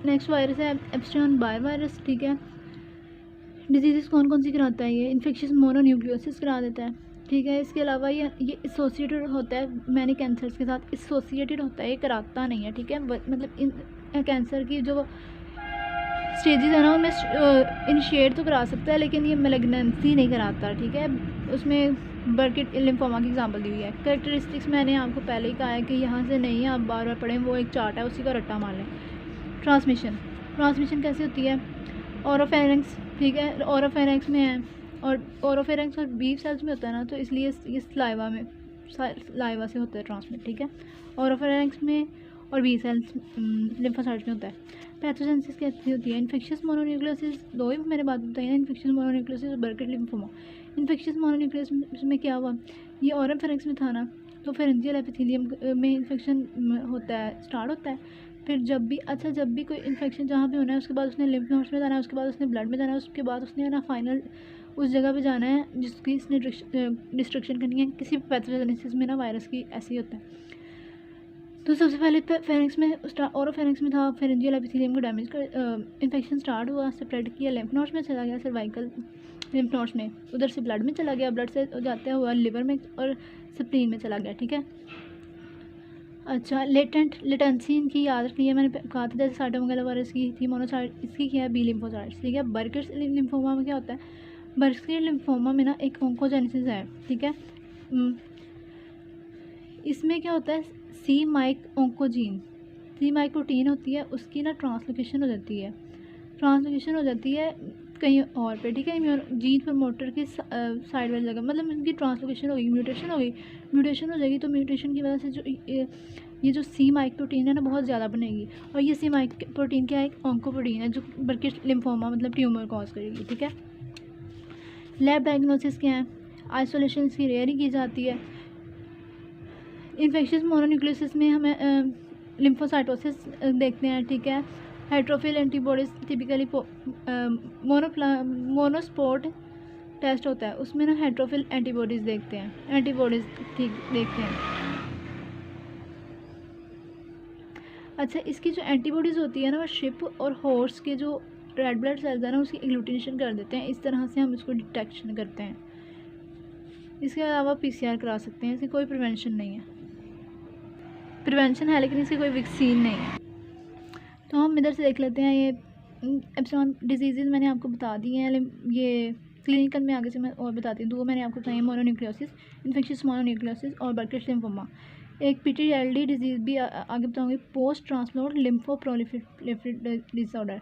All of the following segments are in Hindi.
नेक्स्ट वायरस है एप्स्टिन बायर वायरस, ठीक है। डिजीज़ कौन कौन सी कराता है ये? इन्फेक्शियस मोनोन्यूक्लियोसिस करा देता है, ठीक है। इसके अलावा ये एसोसिएटेड होता है मैनी कैंसर्स के साथ, एसोसिएटेड होता है, ये कराता नहीं है, ठीक है। मतलब इन कैंसर की जो स्टेजेस है ना उनमें इनिशिएट तो करा सकता है, लेकिन ये मैलिग्नेंसी नहीं कराता, ठीक है। उसमें बर्किट लिम्फोमा की एग्जांपल दी हुई है। कैरेक्टरिस्टिक्स मैंने आपको पहले ही कहा है कि यहाँ से नहीं आप बार बार पढ़ें, वो एक चार्ट है, उसी का रट्टा मार लें। ट्रांसमिशन कैसे होती है? ओरोफेरेंक्स, ठीक है, ओरोफेरेंक्स में है, और ओरोफेरेंक्स और बीफ सेल्स में होता है ना, तो इसलिए ये लाइवा से होता है ट्रांसमिट, ठीक है। ओरोफेरेंक्स में और बी सेल्स लिम्फोसाइट्स में होता है। पैथोजेनेसिस कैसी होती है? इन्फेक्शियस मोनोन्यूक्लियोसिस, दो ही मैंने बात बताई है, इन्फेक्शियस मोनोन्यूक्लियोसिस और बर्किट लिम्फोमा। इन्फेक्शियस मोनोन्यूक्लियोसिस में क्या हुआ? ये ओरोफेरेंक्स में था ना, तो फेरेंजियल एपिथेलियम में इन्फेक्शन होता है, स्टार्ट होता है। फिर जब भी कोई इन्फेक्शन जहाँ पे होना है, उसके बाद उसने लिम्फ नोड्स में जाना है, उसके बाद उसने ब्लड में जाना है, उसके बाद उसने ना फाइनल उस जगह पे जाना है जिसकी इसने डिस्ट्रक्शन करनी है। किसी पैथोजेनेसिस में ना वायरस की ऐसे ही होता है। तो सबसे पहले फेरेंक्स में ओरोफेरेंक्स में था, फेरेंजियल एपिथेलियम को डैमेज कर इन्फेक्शन स्टार्ट हुआ, स्प्रेड किया, लिम्फ नोड्स में चला गया, सर्वाइकल लिम्फ नोड्स में, उधर से ब्लड में चला गया, ब्लड से जाते हुआ लिवर में और स्प्लीन में चला गया, ठीक है। अच्छा, लेटेंसी इनकी याद रखनी है, मैंने कहा था जैसे साइटोमेगाला वायरस की थी मोनोसाइट, इसकी क्या है? बी लिम्फोसाइट्स, ठीक है। बर्किट लिम्फोमा में क्या होता है? बर्किट लिम्फोमा में ना एक ऑन्कोजेनेसिस है, ठीक है। इसमें क्या होता है? सी माइक ऑन्कोजीन, सी माइक प्रोटीन होती है, उसकी ना ट्रांसलोकेशन हो जाती है कहीं और पे, ठीक है। जीन प्रमोटर की साइड वाली जगह, मतलब इनकी ट्रांसलोकेशन होगी, म्यूटेशन हो जाएगी, तो म्यूटेशन की वजह से जो ये जो सी माइक प्रोटीन है ना बहुत ज़्यादा बनेगी, और ये सी माइक प्रोटीन क्या है? एक ऑन्कोप्रोटीन है जो बर्किट लिम्फोमा मतलब ट्यूमर कॉज करेगी, ठीक है। लैब डायग्नोसिस क्या है? आइसोलेशन इसकी रेयर ही की जाती है। इन्फेक्शियस मोनोन्यूक्लियोसिस में हमें लिम्फोसाइटोसिस देखते हैं, ठीक है। हाइड्रोफिल एंटीबॉडीज टिपिकली मोनोस्पोर्ट टेस्ट होता है, उसमें ना हाइड्रोफिल एंटीबॉडीज देखते हैं। अच्छा, इसकी जो एंटीबॉडीज़ होती है ना वो शिप और हॉर्स के जो रेड ब्लड सेल्स है ना उसकी एग्लूटिनेशन कर देते हैं, इस तरह से हम इसको डिटेक्शन करते हैं। इसके अलावा पीसीआर करा सकते हैं, इसकी कोई प्रिवेंशन नहीं है, प्रिवेंशन है लेकिन इसकी कोई वैक्सीन नहीं है। तो हम इधर से देख लेते हैं, ये एप्सिलॉन डिजीज़ मैंने आपको बता दी हैं, ये क्लिनिकल में आगे से मैं और बताती हूँ। दो मैंने आपको बताई हैं, मोनोन्यूक्लियोसिस, इन्फेक्शियस मोनोन्यूक्लियोसिस और बर्किट लिम्फोमा। एक PTLD डिजीज़ भी आगे बताऊँगी, post transplant lymphoproliferative disorder.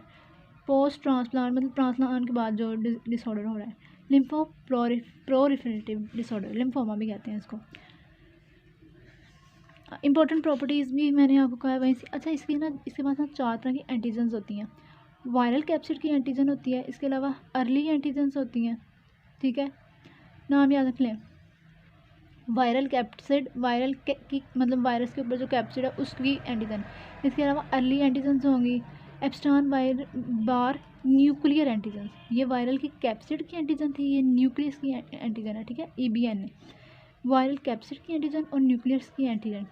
Post transplant मतलब ट्रांसप्लांट के बाद जो डिसऑर्डर हो रहा है, लिम्फोप्रोलिफरेटिव डिसऑर्डर, लिम्फोमा भी कहते हैं इसको। इंपॉर्टेंट प्रॉपर्टीज़ भी मैंने आपको कहा है वहीं से। अच्छा, इसके पास ना 4 तरह की एंटीजन्स होती हैं। वायरल कैप्सिड की एंटीजन होती है, इसके अलावा अर्ली एंटीजन्स होती हैं, ठीक है, नाम याद रख लें। वायरल कैप्सिड, की मतलब वायरस के ऊपर जो कैप्सिड है उसकी एंटीजन। इसके अलावा अर्ली एंटीजन्स होंगी एप्स्टान बार न्यूक्लियर एंटीजन, ये वायरल की कैप्सिड की एंटीजन थी, ये न्यूक्लियस की एंटीजन है, ठीक है, EBN, वायरल कैप्सिड की एंटीजन और न्यूक्लियस की एंटीजन।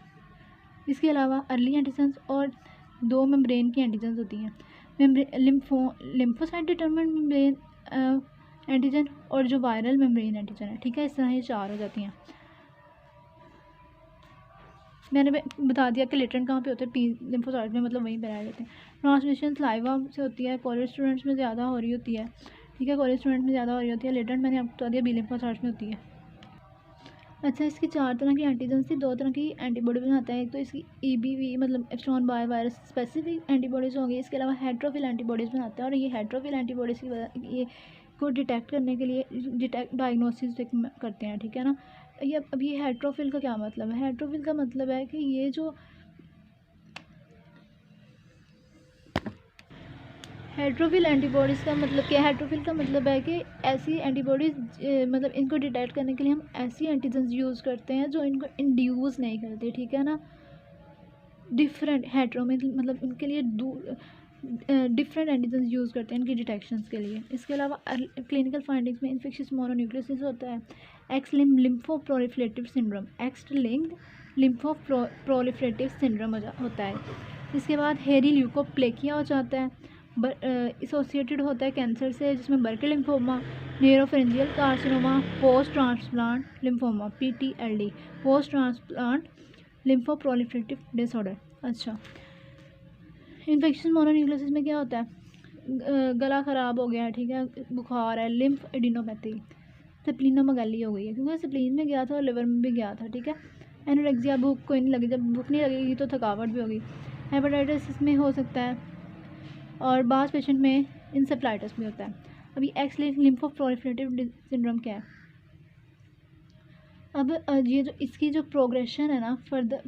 इसके अलावा अर्ली एंटीजन्स और 2 मेम्ब्रेन की एंटीजन्स होती हैं, लिम्फोसाइट डिटरमिनेंट मेम्ब्रेन एंटीजन और जो वायरल मेम्ब्रेन एंटीजन है, ठीक है। इस तरह ये 4 हो जाती हैं। मैंने बता दिया कि लेटेंट कहाँ पे होते हैं, लिम्फोसाइट में, मतलब वहीं पर आ जाते हैं। ट्रांसमिशन सलाइवा से होती है, कॉलेज स्टूडेंट्स में ज़्यादा हो रही होती है, ठीक है, कॉलेज स्टूडेंट में ज़्यादा हो रही होती है। लेटेंट मैंने आपको बता दिया बी लिम्फोसाइट में होती है। अच्छा, इसकी 4 तरह की एंटीजन थी, 2 तरह की एंटीबॉडी बनाता है। एक तो इसकी EBV मतलब Epstein Barr virus specific antibodies होंगी, इसके अलावा हेट्रोफिल एंटीबॉडीज़ बनाता है, और ये हेट्रोफिल एंटीबॉडीज़ की वजह ये को डिटेक्ट करने के लिए डायग्नोसिस करते हैं, ठीक है ना। अब ये हेट्रोफिल का क्या मतलब है? हेट्रोफिल का मतलब है कि ये जो हेट्रोफिल एंटीबॉडीज़ का मतलब क्या है? हेट्रोफिल का मतलब है कि ऐसी एंटीबॉडीज़ मतलब इनको डिटेक्ट करने के लिए हम ऐसी एंटीजन्स यूज़ करते हैं जो इनको इंड्यूस नहीं करते, ठीक है ना। डिफरेंट हेट्रो में मतलब इनके लिए डिफरेंट एंटीजन्स यूज़ करते हैं इनकी डिटेक्शंस के लिए। इसके अलावा क्लिनिकल फाइंडिंग्स में इन्फेक्शियस मोनोन्यूक्लियोसिस होता है, X linked lymphoproliferative syndrome, X linked lymphoproliferative syndrome होता है, इसके बाद हेरी ल्यूकोप्लेकिया हो जाता है, एसोसिएटेड होता है कैंसर से, जिसमें Burkitt lymphoma, nasopharyngeal carcinoma, post transplant lymphoma PTLD, post transplant lymphoproliferative disorder. अच्छा, इन्फेक्शन मोनोन्यूक्लियोसिस में क्या होता है? गला ख़राब हो गया है, ठीक है, बुखार है, लिम्फ एडिनोपैथी, स्प्लीनोमेगाली हो गई है, क्योंकि स्प्लीन में गया था और लिवर में भी गया था, ठीक है। एनोरेक्सिया, भूख कोई नहीं लगी, जब भूख नहीं लगेगी तो थकावट भी होगी। हेपेटाइटिस इसमें हो सकता है, और बास पेशेंट में इंसेफ्लाइटिस भी होता है। अभी एक्स लिंक्ड लिम्फोप्रोलिफरेटिव सिंड्रोम क्या है? अब ये जो इसकी जो प्रोग्रेशन है ना फर्दर,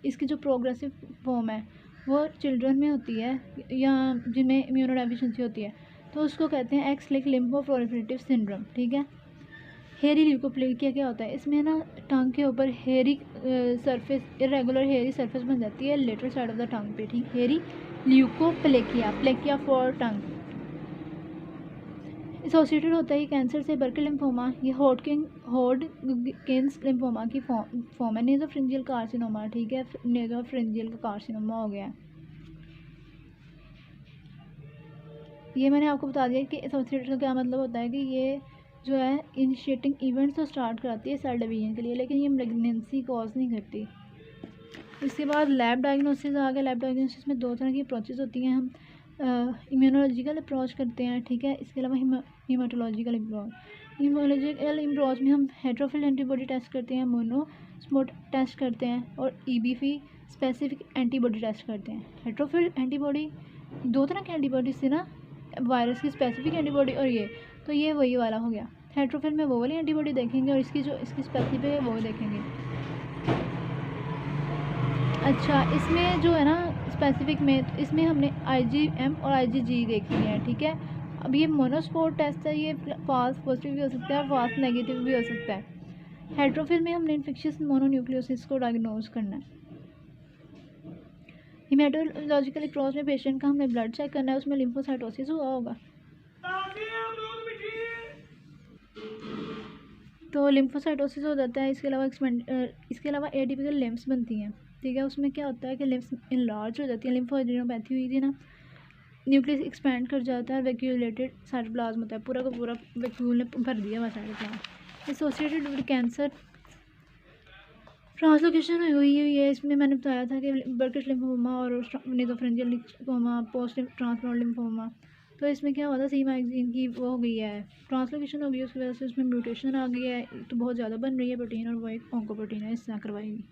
इसकी जो प्रोग्रेसिव फॉर्म है वो चिल्ड्रन में होती है या जिनमें इम्यूनोडेफिशिएंसी होती है, तो उसको कहते हैं एक्स लिंक्ड लिम्फोप्रोलिफरेटिव सिंड्रोम, ठीक है। हेरी ल्यूकोप्लेकिया क्या होता है? इसमें ना टंग के ऊपर हेरी सरफेस, इरेगुलर हेरी सरफेस बन जाती है lateral side of the tongue पे, ठीक। Hairy leukoplakia, plakia for tongue. Associated होता है ये कैंसर से, बर्किल लिम्फोमा, ये हॉडकिंस लिम्फोमा की फॉर्म है। नेज़ोफेरेंजियल कार्सिनोमा, ठीक है, नेज़ोफेरेंजियल का कार्सिनोमा हो गया। ये मैंने आपको बता दिया कि एसोसिएटेड का क्या मतलब होता है कि ये जो है इनिशिएटिंग इवेंट्स तो स्टार्ट कराती है सेल डिवीजन के लिए, लेकिन ये प्रेगनेंसी कॉज नहीं करती। इसके बाद लैब डायग्नोसिस आ गया। लैब डायग्नोसिस में दो तरह की अप्रोचेस होती हैं, हम इम्यूनोलॉजिकल अप्रोच करते हैं, ठीक है। इसके अलावा हीमाटोलॉजिकल अप्रोच। हीमोलॉजिकल अप्रोच में हम हेट्रोफिल एंटीबॉडी टेस्ट करते हैं, मोनोस्पोट टेस्ट करते हैं, और EBV स्पेसिफिक एंटीबॉडी टेस्ट करते हैं। हेट्रोफिल एंटीबॉडी, दो तरह की एंटीबॉडी से ना, वायरस की स्पेसिफिक एंटीबॉडी और ये, तो ये वही वाला हो गया। हेट्रोफिल में वो वाली एंटीबॉडी देखेंगे और इसकी स्पेसिफिक है वो देखेंगे। अच्छा, इसमें जो है ना स्पेसिफिक में, तो इसमें हमने IgM और IgG देखी है, ठीक है। अब ये मोनोस्पोर टेस्ट है, ये फास्ट पॉजिटिव भी हो सकता है और फास्ट नेगेटिव भी हो सकता है। हेट्रोफिल में हमने इन्फेक्शियस मोनोन्यूक्लियोसिस को डायग्नोज करना है। हीमेटोलॉजिकल अप्रोच में पेशेंट का हमने ब्लड चेक करना है, उसमें लिम्फोसाइटोसिस हुआ होगा, तो लिम्फोसाइटोसिस हो जाता है। इसके अलावा एटिपिकल लिम्फ्स बनती हैं, ठीक है। उसमें क्या होता है कि लिम्फ्स इनलार्ज हो जाती है, लिम्फोएडिनोपैथी हुई थी ना, न्यूक्लियस एक्सपैंड कर जाता है, वैक्यूलेटेड साइटोप्लाज्म होता है, पूरा का पूरा वैक्यूल ने भर दिया हुआ cytoplasm. Associated with cancer translocation हुई है, इसमें मैंने बताया था कि बर्किश लिम्फोमा और नेज़ोफेरेंजियल लिम्फोमा, पोस्ट ट्रांसप्लांट लिम्फोमा, तो इसमें क्या हुआ था, सी मैगजीन की वो हो गई है, ट्रांसलोकेशन हो गई, उसकी वजह से उसमें म्यूटेशन आ गई है, तो बहुत ज़्यादा बन रही है प्रोटीन, और वो एक ऑन्कोप्रोटीन है, इससे करवाएगी।